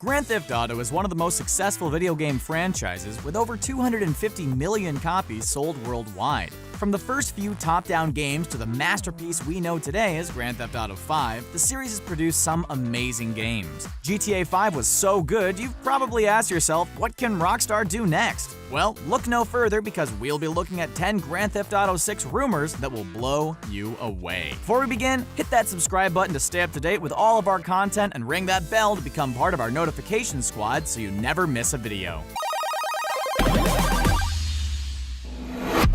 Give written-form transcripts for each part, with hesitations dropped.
Grand Theft Auto is one of the most successful video game franchises with over 250 million copies sold worldwide. From the first few top-down games to the masterpiece we know today as Grand Theft Auto 5, the series has produced some amazing games. GTA 5 was so good, you've probably asked yourself, what can Rockstar do next? Well, look no further because we'll be looking at 10 Grand Theft Auto 6 rumors that will blow you away. Before we begin, hit that subscribe button to stay up to date with all of our content and ring that bell to become part of our notification squad so you never miss a video.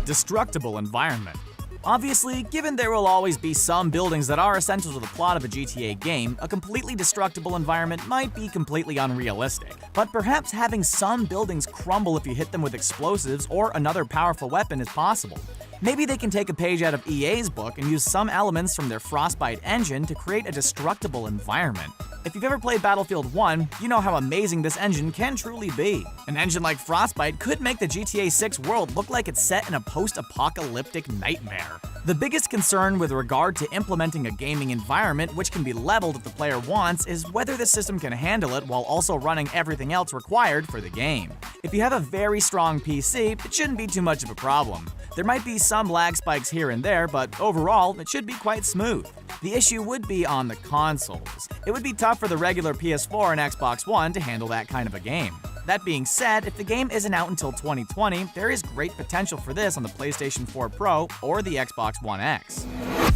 Destructible environment. Obviously, given there will always be some buildings that are essential to the plot of a GTA game, a completely destructible environment might be completely unrealistic. But perhaps having some buildings crumble if you hit them with explosives or another powerful weapon is possible. Maybe they can take a page out of EA's book and use some elements from their Frostbite engine to create a destructible environment. If you've ever played Battlefield 1, you know how amazing this engine can truly be. An engine like Frostbite could make the GTA 6 world look like it's set in a post-apocalyptic nightmare. The biggest concern with regard to implementing a gaming environment which can be leveled if the player wants is whether the system can handle it while also running everything else required for the game. If you have a very strong PC, it shouldn't be too much of a problem. There might be some lag spikes here and there, but overall, it should be quite smooth. The issue would be on the consoles. It would be tough for the regular PS4 and Xbox One to handle that kind of a game. That being said, if the game isn't out until 2020, there is great potential for this on the PlayStation 4 Pro or the Xbox One X.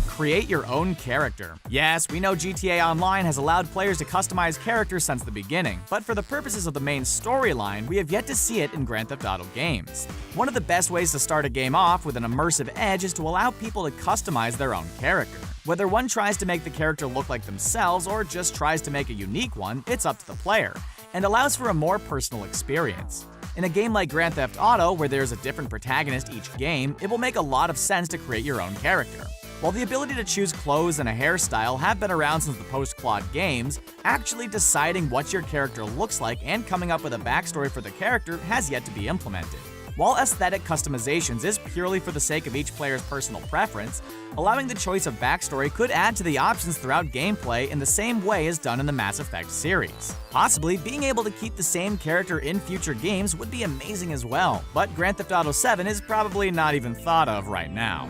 Create your own character. Yes, we know GTA Online has allowed players to customize characters since the beginning, but for the purposes of the main storyline, we have yet to see it in Grand Theft Auto games. One of the best ways to start a game off with an immersive edge is to allow people to customize their own character. Whether one tries to make the character look like themselves or just tries to make a unique one, it's up to the player, and allows for a more personal experience. In a game like Grand Theft Auto, where there's a different protagonist each game, it will make a lot of sense to create your own character. While the ability to choose clothes and a hairstyle have been around since the post-CLOD games, actually deciding what your character looks like and coming up with a backstory for the character has yet to be implemented. While aesthetic customizations is purely for the sake of each player's personal preference, allowing the choice of backstory could add to the options throughout gameplay in the same way as done in the Mass Effect series. Possibly, being able to keep the same character in future games would be amazing as well, but Grand Theft Auto 7 is probably not even thought of right now.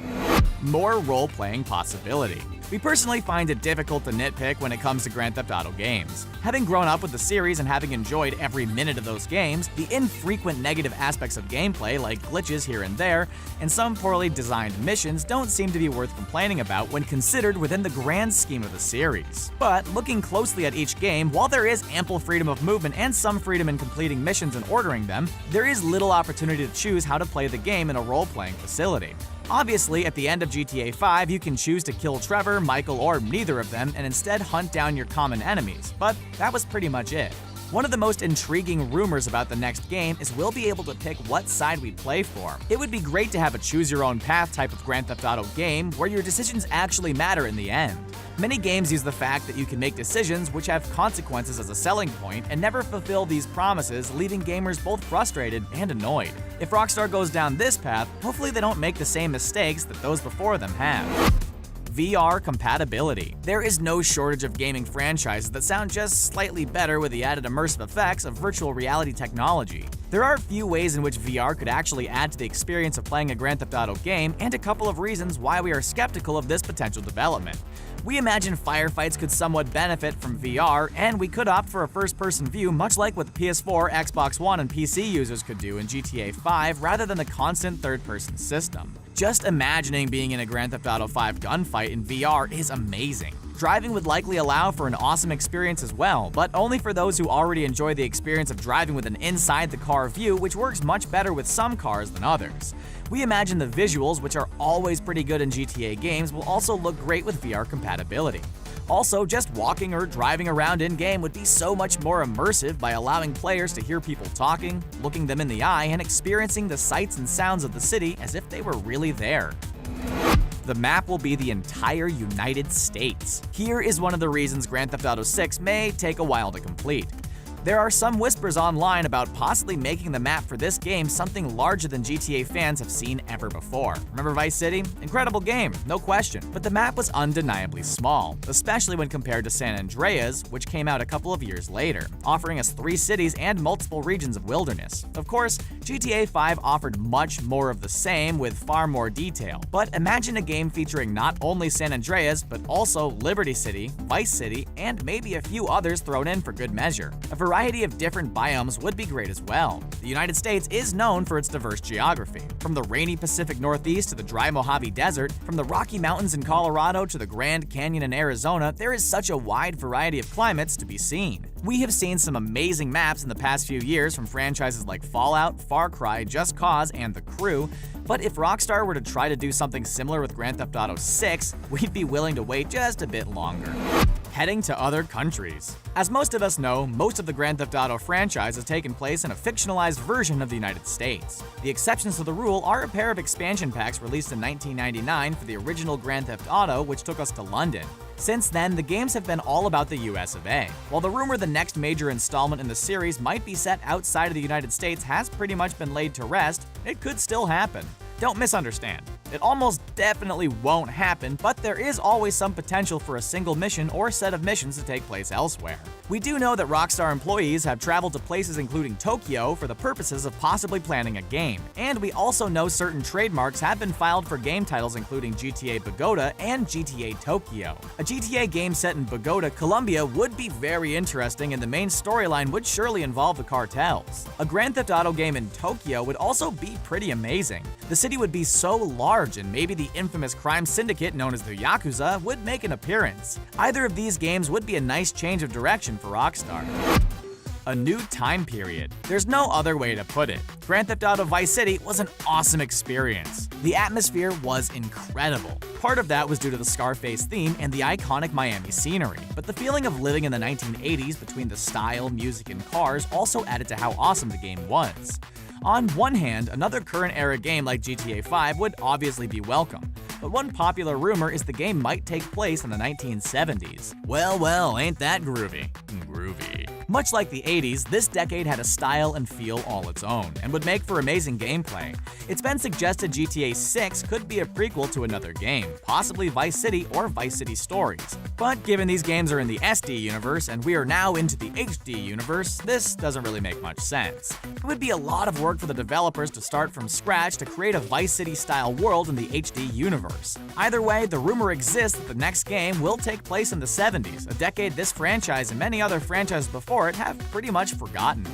More role-playing possibility. We personally find it difficult to nitpick when it comes to Grand Theft Auto games. Having grown up with the series and having enjoyed every minute of those games, the infrequent negative aspects of gameplay like glitches here and there, and some poorly designed missions don't seem to be worth complaining about when considered within the grand scheme of the series. But looking closely at each game, while there is ample freedom of movement and some freedom in completing missions and ordering them, there is little opportunity to choose how to play the game in a role-playing facility. Obviously, at the end of GTA 5, you can choose to kill Trevor, Michael, or neither of them and instead hunt down your common enemies, but that was pretty much it. One of the most intriguing rumors about the next game is we'll be able to pick what side we play for. It would be great to have a choose-your-own-path type of Grand Theft Auto game where your decisions actually matter in the end. Many games use the fact that you can make decisions which have consequences as a selling point and never fulfill these promises, leaving gamers both frustrated and annoyed. If Rockstar goes down this path, hopefully they don't make the same mistakes that those before them have. VR compatibility. There is no shortage of gaming franchises that sound just slightly better with the added immersive effects of virtual reality technology. There are a few ways in which VR could actually add to the experience of playing a Grand Theft Auto game, and a couple of reasons why we are skeptical of this potential development. We imagine firefights could somewhat benefit from VR, and we could opt for a first-person view much like what the PS4, Xbox One, and PC users could do in GTA 5 rather than the constant third-person system. Just imagining being in a Grand Theft Auto 5 gunfight in VR is amazing. Driving would likely allow for an awesome experience as well, but only for those who already enjoy the experience of driving with an inside-the-car view, which works much better with some cars than others. We imagine the visuals, which are always pretty good in GTA games, will also look great with VR compatibility. Also, just walking or driving around in-game would be so much more immersive by allowing players to hear people talking, looking them in the eye, and experiencing the sights and sounds of the city as if they were really there. The map will be the entire United States. Here is one of the reasons Grand Theft Auto 6 may take a while to complete. There are some whispers online about possibly making the map for this game something larger than GTA fans have seen ever before. Remember Vice City? Incredible game, no question, but the map was undeniably small, especially when compared to San Andreas, which came out a couple of years later, offering us 3 cities and multiple regions of wilderness. Of course, GTA 5 offered much more of the same with far more detail, but imagine a game featuring not only San Andreas, but also Liberty City, Vice City, and maybe a few others thrown in for good measure. A variety of different biomes would be great as well. The United States is known for its diverse geography, from the rainy Pacific Northeast to the dry Mojave Desert, from the Rocky Mountains in Colorado to the Grand Canyon in Arizona. There is such a wide variety of climates to be seen. We have seen some amazing maps in the past few years from franchises like Fallout, Far Cry, Just Cause, and The Crew, but if Rockstar were to try to do something similar with Grand Theft Auto 6, we'd be willing to wait just a bit longer. Heading to other countries. As most of us know, most of the Grand Theft Auto franchise has taken place in a fictionalized version of the United States. The exceptions to the rule are a pair of expansion packs released in 1999 for the original Grand Theft Auto, which took us to London. Since then, the games have been all about the US of A. While the rumor the next major installment in the series might be set outside of the United States has pretty much been laid to rest, it could still happen. Don't misunderstand. It almost definitely won't happen, but there is always some potential for a single mission or set of missions to take place elsewhere. We do know that Rockstar employees have traveled to places including Tokyo for the purposes of possibly planning a game, and we also know certain trademarks have been filed for game titles including GTA Bogota and GTA Tokyo. A GTA game set in Bogota, Colombia would be very interesting, and the main storyline would surely involve the cartels. A Grand Theft Auto game in Tokyo would also be pretty amazing. The city would be so large, and maybe the infamous crime syndicate known as the Yakuza would make an appearance. Either of these games would be a nice change of direction for Rockstar. A new time period. There's no other way to put it. Grand Theft Auto Vice City was an awesome experience. The atmosphere was incredible. Part of that was due to the Scarface theme and the iconic Miami scenery, but the feeling of living in the 1980s between the style, music, and cars also added to how awesome the game was. On one hand, another current-era game like GTA 5 would obviously be welcome, but one popular rumor is the game might take place in the 1970s. Well, ain't that groovy? Groovy. Much like the 80s, this decade had a style and feel all its own, and would make for amazing gameplay. It's been suggested GTA 6 could be a prequel to another game, possibly Vice City or Vice City Stories. But given these games are in the SD universe and we are now into the HD universe, this doesn't really make much sense. It would be a lot of work for the developers to start from scratch to create a Vice City-style world in the HD universe. Either way, the rumor exists that the next game will take place in the 70s, a decade this franchise and many other franchises before it have pretty much forgotten.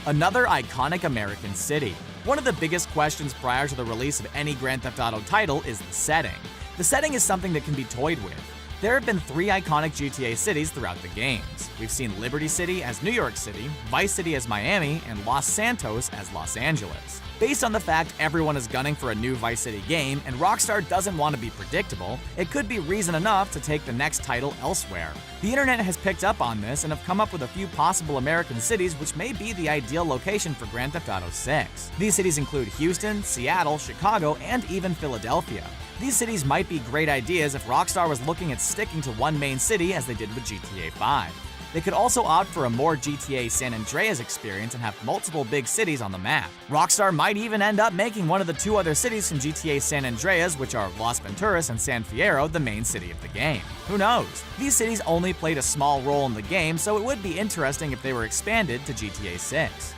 Another iconic American city. One of the biggest questions prior to the release of any Grand Theft Auto title is the setting. The setting is something that can be toyed with. There have been 3 iconic GTA cities throughout the games. We've seen Liberty City as New York City, Vice City as Miami, and Los Santos as Los Angeles. Based on the fact everyone is gunning for a new Vice City game and Rockstar doesn't want to be predictable, it could be reason enough to take the next title elsewhere. The internet has picked up on this and have come up with a few possible American cities which may be the ideal location for Grand Theft Auto 6. These cities include Houston, Seattle, Chicago, and even Philadelphia. These cities might be great ideas if Rockstar was looking at sticking to one main city as they did with GTA 5. They could also opt for a more GTA San Andreas experience and have multiple big cities on the map. Rockstar might even end up making one of the 2 other cities from GTA San Andreas, which are Las Venturas and San Fierro, the main city of the game. Who knows? These cities only played a small role in the game, so it would be interesting if they were expanded to GTA 6.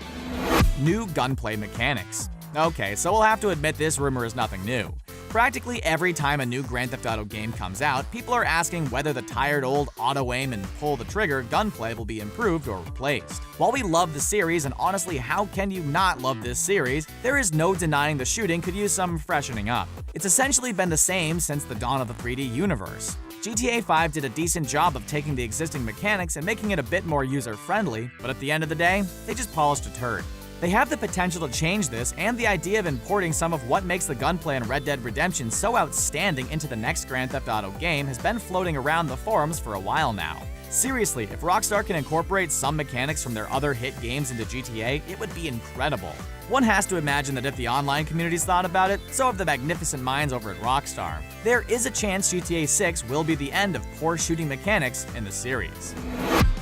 New gunplay mechanics. Okay, so we'll have to admit this rumor is nothing new. Practically every time a new Grand Theft Auto game comes out, people are asking whether the tired old auto-aim and pull-the-trigger gunplay will be improved or replaced. While we love the series, and honestly, how can you not love this series, there is no denying the shooting could use some freshening up. It's essentially been the same since the dawn of the 3D universe. GTA 5 did a decent job of taking the existing mechanics and making it a bit more user-friendly, but at the end of the day, they just polished a turd. They have the potential to change this, and the idea of importing some of what makes the gunplay in Red Dead Redemption so outstanding into the next Grand Theft Auto game has been floating around the forums for a while now. Seriously, if Rockstar can incorporate some mechanics from their other hit games into GTA, it would be incredible. One has to imagine that if the online communities thought about it, so have the magnificent minds over at Rockstar. There is a chance GTA 6 will be the end of poor shooting mechanics in the series.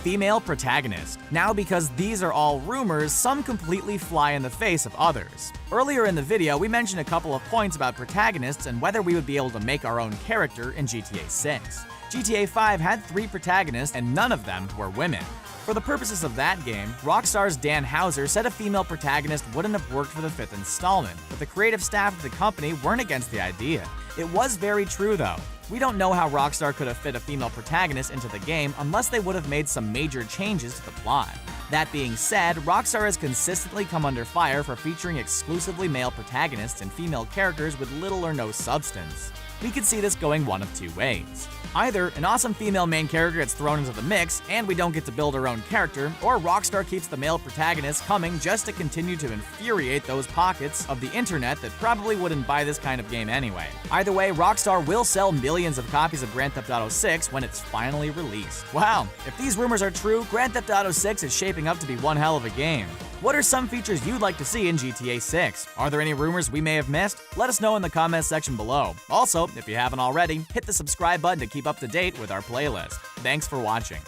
Female protagonist. Now, because these are all rumors, some completely fly in the face of others. Earlier in the video, we mentioned a couple of points about protagonists and whether we would be able to make our own character in GTA 6. GTA 5 had 3 protagonists and none of them were women. For the purposes of that game, Rockstar's Dan Houser said a female protagonist wouldn't have worked for the 5th installment, but the creative staff of the company weren't against the idea. It was very true though. We don't know how Rockstar could have fit a female protagonist into the game unless they would have made some major changes to the plot. That being said, Rockstar has consistently come under fire for featuring exclusively male protagonists and female characters with little or no substance. We could see this going one of 2 ways. Either an awesome female main character gets thrown into the mix and we don't get to build our own character, or Rockstar keeps the male protagonist coming just to continue to infuriate those pockets of the internet that probably wouldn't buy this kind of game anyway. Either way, Rockstar will sell millions of copies of Grand Theft Auto 6 when it's finally released. Wow, if these rumors are true, Grand Theft Auto 6 is shaping up to be one hell of a game. What are some features you'd like to see in GTA 6? Are there any rumors we may have missed? Let us know in the comments section below. Also, if you haven't already, hit the subscribe button to keep up to date with our playlist. Thanks for watching.